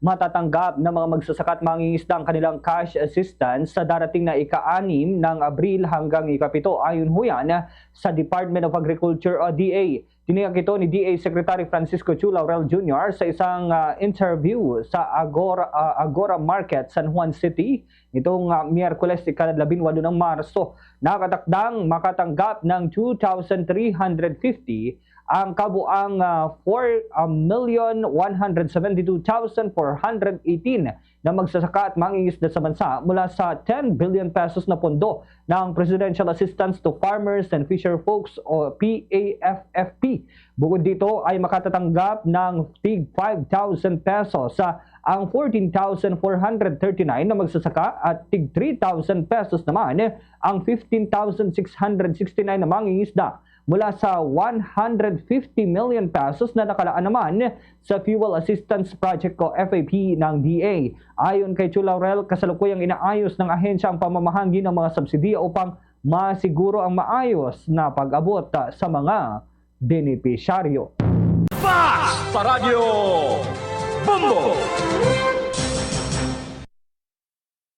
matatanggap ng mga magsasaka at mangingisda ang kanilang cash assistance sa darating na ika-6 ng Abril hanggang ika-7 ayon ho yan sa Department of Agriculture o DA. Tiniyak ito ni DA Secretary Francisco Chu Laurel Jr. sa isang interview sa Agora Market, San Juan City nitong Miyerkules, ika-18 ng Marso. Nakatakdang makatanggap ng 2,350 ang kabuang 4,172,418 na magsasaka at mangingisda sa bansa mula sa 10 billion pesos na pondo ng Presidential Assistance to Farmers and Fisher Folks o PAFFP. Bukod dito ay makatatanggap ng tig 5,000 pesos sa ang 14,439 na magsasaka at tig 3,000 pesos naman ang 15,669 na mangingisda mula sa 150 million pesos na nakalaan naman sa Fuel Assistance Project o FAP ng DA. Ayon kay Chu Laurel, kasalukuyang inaayos ng ahensya ang pamamahagi ng mga subsidiya upang masiguro ang maayos na pag-abot sa mga benepisyaryo. Fast sa Radyo Bombo!